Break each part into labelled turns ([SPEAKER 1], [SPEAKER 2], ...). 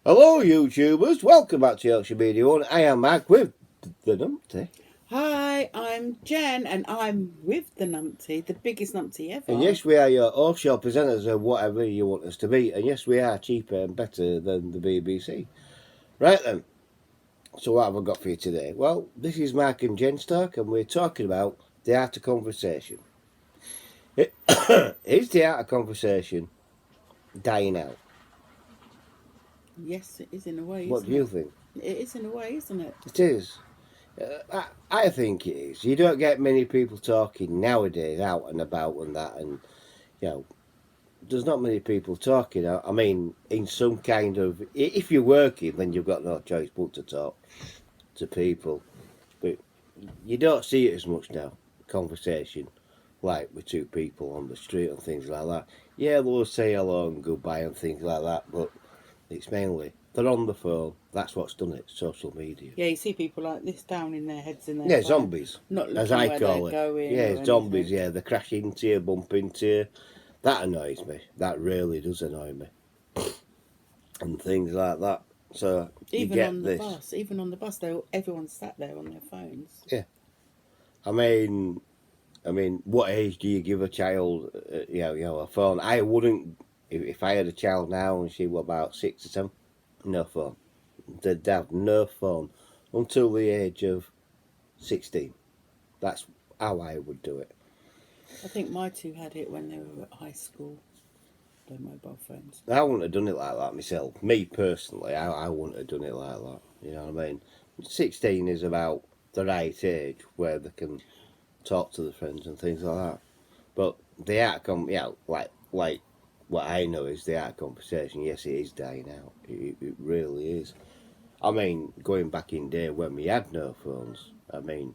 [SPEAKER 1] Hello, YouTubers. Welcome back to Yorkshire Media One. I am Mark with the Numpty.
[SPEAKER 2] Hi, I'm Jen, and I'm with the numpty, the biggest numpty ever.
[SPEAKER 1] And yes, we are your offshore presenters of whatever you want us to be. And yes, we are cheaper and better than the BBC. Right then. So what have I got for you today? Well, this is Mark and Jen Stark, and we're talking about the art of conversation. Is the art of conversation dying out?
[SPEAKER 2] Yes, it is in a way.
[SPEAKER 1] What do you think?
[SPEAKER 2] It is in a way, isn't it?
[SPEAKER 1] It is. I think it is. You don't get many people talking nowadays out and about and that, and you know, there's not many people talking. I mean, in some kind of, if you're working, then you've got no choice but to talk to people. But you don't see it as much now. Conversation, like with two people on the street and things like that. Yeah, they'll say hello and goodbye and things like that, but it's mainly they're on the phone. That's what's done it. Social media.
[SPEAKER 2] Yeah, you see people like this down in their heads in their
[SPEAKER 1] Yeah,
[SPEAKER 2] phone,
[SPEAKER 1] zombies,
[SPEAKER 2] not looking
[SPEAKER 1] as I
[SPEAKER 2] where
[SPEAKER 1] call
[SPEAKER 2] they're
[SPEAKER 1] it.
[SPEAKER 2] going.
[SPEAKER 1] Yeah, zombies. Yeah, they crash into you, bump into you. That annoys me. That really does annoy me. And things like that. So you
[SPEAKER 2] Even
[SPEAKER 1] get
[SPEAKER 2] on
[SPEAKER 1] this.
[SPEAKER 2] the bus, everyone's sat there on their phones.
[SPEAKER 1] Yeah. I mean, what age do you give a child, a phone? I wouldn't. If I had a child now and she was about 6 or 7, no phone. They'd have no phone until the age of 16. That's how I would do it.
[SPEAKER 2] I think my two had it when they were at high school. Their mobile phones.
[SPEAKER 1] I wouldn't have done it like that myself. Me personally, I wouldn't have done it like that. You know what I mean? 16 is about the right age where they can talk to the friends and things like that. But the art, like what I know is the art conversation. Yes, it is dying out. It really is. I mean, going back in day when we had no phones. I mean,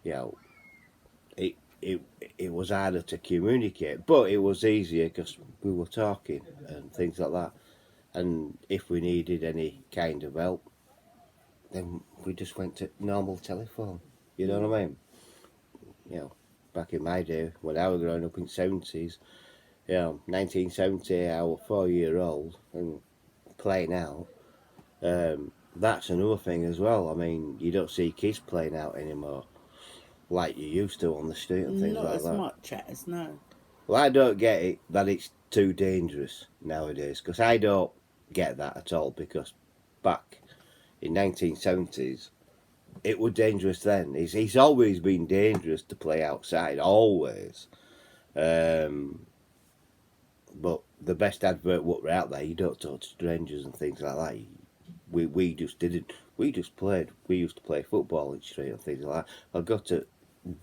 [SPEAKER 1] you know, it it it was harder to communicate, but it was easier because we were talking and things like that. And if we needed any kind of help, then we just went to normal telephone. You know what I mean? You know, back in my day when I was growing up in '70s, 1970, I was 4 year old and playing out. That's another thing as well. I mean, you don't see kids playing out anymore like you used to on the street and things
[SPEAKER 2] Not
[SPEAKER 1] like
[SPEAKER 2] as
[SPEAKER 1] that.
[SPEAKER 2] much as no.
[SPEAKER 1] Well, I don't get it that it's too dangerous nowadays because I don't get that at all because back in 1970s it was dangerous then. It's always been dangerous to play outside, always. Um, but the best advert what were out there, you don't talk to strangers and things like that. We just didn't. We just played. We used to play football in the street and things like that. I go to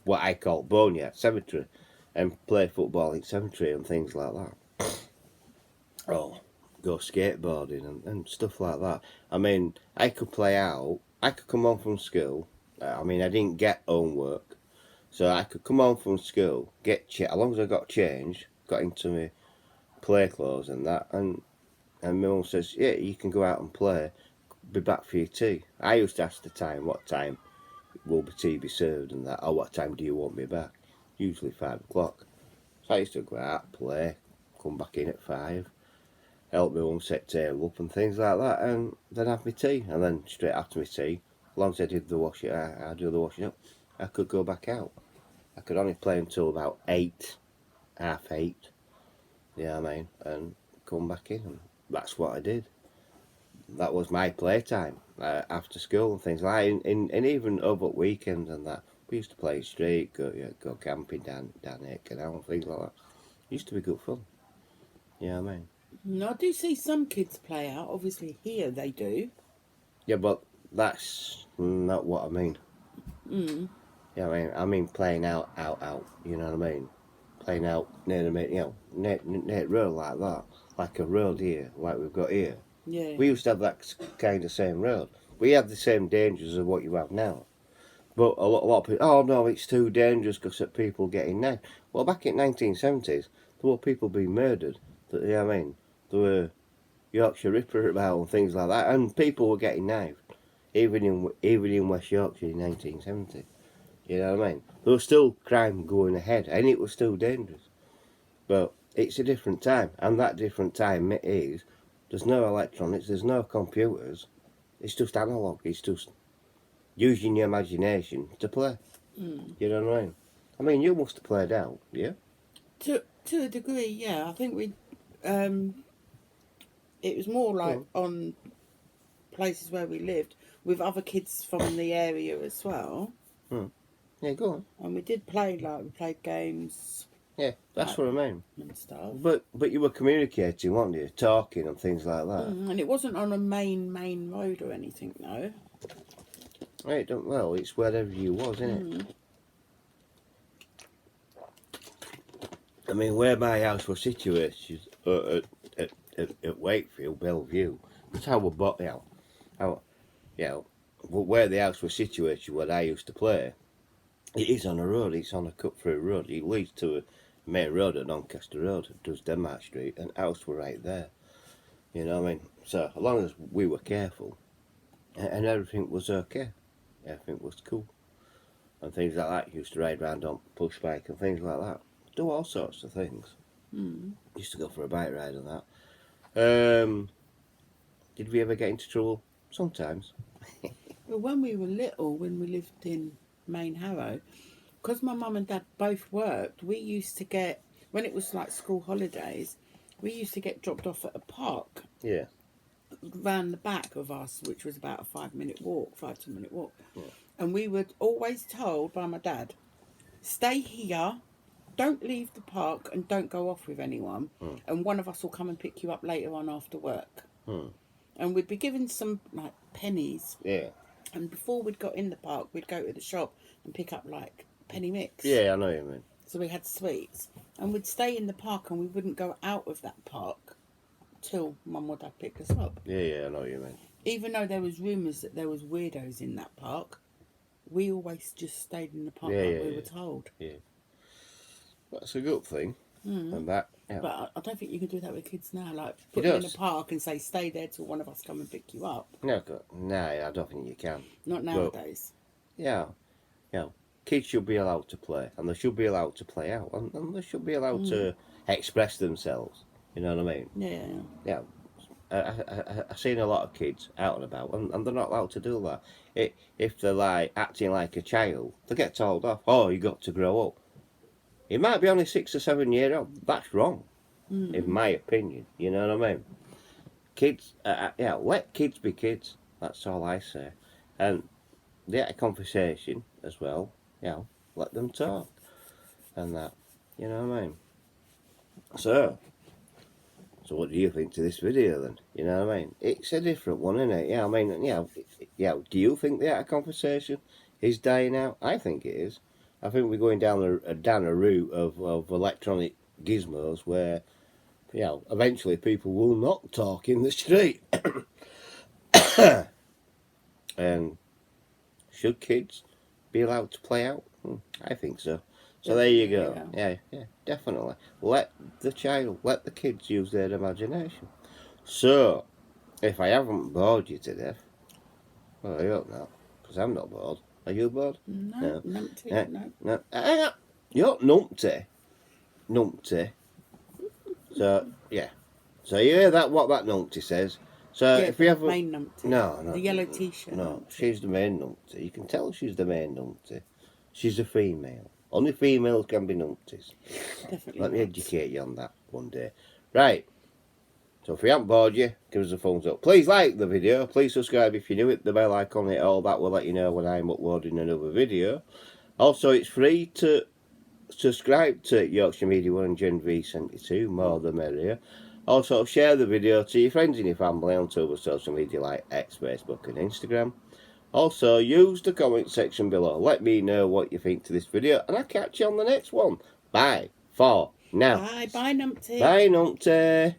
[SPEAKER 1] what I call Boneyard Cemetery and play football in cemetery and things like that. Oh, go skateboarding and stuff like that. I mean, I could play out. I could come home from school. I mean, I didn't get homework, so I could come home from school, as long as I got changed, got into my play clothes and that, and my mum says, yeah, you can go out and play. Be back for your tea. I used to ask the time, what time will the tea be served and that, or what time do you want me back? Usually 5 o'clock. So I used to go out, play, come back in at 5, help my mum set table up and things like that, and then have my tea. And then straight after my tea, as long as I did the washing, I do the washing up, I could go back out. I could only play until about 8, half 8, you know what I mean, and come back in, and that's what I did. That was my playtime after school and things like that. And even over weekends and that, we used to play street, go camping down here, canal and things like that. It used to be good fun. You know what I mean?
[SPEAKER 2] No, I do see some kids play out. Obviously, here they do.
[SPEAKER 1] Yeah, but that's not what I mean.
[SPEAKER 2] Mm.
[SPEAKER 1] Yeah, I mean playing out. You know what I mean? Playing out near the near road like that, like a road here, like we've got here.
[SPEAKER 2] Yeah.
[SPEAKER 1] We used to have that kind of same road. We had the same dangers of what you have now. But a lot of people, oh no, it's too dangerous because of people getting knifed. Well, back in 1970s, there were people being murdered. You know what I mean? There were Yorkshire Ripper about and things like that, and people were getting knifed, even in West Yorkshire in 1970. You know what I mean? There was still crime going ahead, and it was still dangerous. But it's a different time, and that different time is There's no electronics. There's no computers. It's just analog. It's just using your imagination to play. You know what I mean? I mean, you must have played out, yeah?
[SPEAKER 2] To a degree, yeah. I think we. It was more like on places where we lived with other kids from the area as well.
[SPEAKER 1] Yeah, go on.
[SPEAKER 2] And we did play, like, we played games
[SPEAKER 1] Yeah, that's what I mean.
[SPEAKER 2] and stuff.
[SPEAKER 1] But you were communicating, weren't you? Talking and things like that.
[SPEAKER 2] And it wasn't on a main road or anything, no.
[SPEAKER 1] Right, well, it's wherever you was, isn't it? I mean, where my house was situated at Wakefield, Bellevue, that's how we bought where the house was situated, where I used to play, it is on a road. It's on a cut-through road. It leads to a main road at Doncaster Road. It does Denmark Street, and house were right there. You know what I mean? So as long as we were careful, and everything was okay, everything was cool, and things like that. Used to ride around on push bike and things like that. Do all sorts of things. Used to go for a bike ride and that. Did we ever get into trouble? Sometimes.
[SPEAKER 2] Well, when we were little, when we lived in Main Harrow, because my mum and dad both worked, we used to get, when it was like school holidays, we used to get dropped off at a park
[SPEAKER 1] Yeah.
[SPEAKER 2] round the back of us, which was about a 5-10 minute walk. Yeah. And we were always told by my dad, stay here, don't leave the park, and don't go off with anyone, and one of us will come and pick you up later on after work. And we'd be given some like pennies.
[SPEAKER 1] Yeah.
[SPEAKER 2] And before we'd got in the park, we'd go to the shop and pick up like penny mix.
[SPEAKER 1] Yeah, I know what you mean.
[SPEAKER 2] So we had sweets, and we'd stay in the park, and we wouldn't go out of that park till Mum or Dad picked us up.
[SPEAKER 1] Yeah, I know what you mean.
[SPEAKER 2] Even though there was rumours that there was weirdos in that park, we always just stayed in the park like we were told.
[SPEAKER 1] Yeah. That's a good thing. And that, yeah.
[SPEAKER 2] But I don't think you can do that with kids now. Like, put them in a park and say, stay there till one of us come and pick you up.
[SPEAKER 1] No, I don't think you can.
[SPEAKER 2] Not nowadays.
[SPEAKER 1] But, yeah. Kids should be allowed to play, and they should be allowed to play out, and they should be allowed to express themselves. You know what I mean?
[SPEAKER 2] Yeah.
[SPEAKER 1] Yeah. I've seen a lot of kids out and about, and they're not allowed to do that. If they're like acting like a child, they get told off. Oh, you got to grow up. It might be only 6 or 7 years old. That's wrong, in my opinion. You know what I mean? Kids, let kids be kids. That's all I say. And they had a conversation as well. Let them talk and that. You know what I mean? So what do you think to this video then? You know what I mean? It's a different one, isn't it? Yeah, I mean, do you think they had a conversation is dying out? I think it is. I think we're going down a route of electronic gizmos where, eventually people will not talk in the street. And should kids be allowed to play out? I think so. So there you go. Yeah, definitely. Let the kids use their imagination. So, if I haven't bored you to death, well, I hope not, because I'm not bored. Are you bored?
[SPEAKER 2] No.
[SPEAKER 1] You're numpty. So, yeah. So you hear that? What that numpty says? So if we have
[SPEAKER 2] the main numpty.
[SPEAKER 1] No.
[SPEAKER 2] The yellow t-shirt.
[SPEAKER 1] No, she's the main numpty. You can tell she's the main numpty. She's a female. Only females can be numpties.
[SPEAKER 2] Definitely.
[SPEAKER 1] Let me educate you on that one day. Right. So if we haven't bored you, give us a thumbs up. Please like the video. Please subscribe if you're new. Hit the bell icon. Hit all that will let you know when I'm uploading another video. Also, it's free to subscribe to Yorkshire Media 1 and Gen V72. More the merrier. Also, share the video to your friends and your family on other social media like X, Facebook and Instagram. Also, use the comment section below. Let me know what you think to this video, and I'll catch you on the next one. Bye for now.
[SPEAKER 2] Bye, numpty.
[SPEAKER 1] Bye, numpty.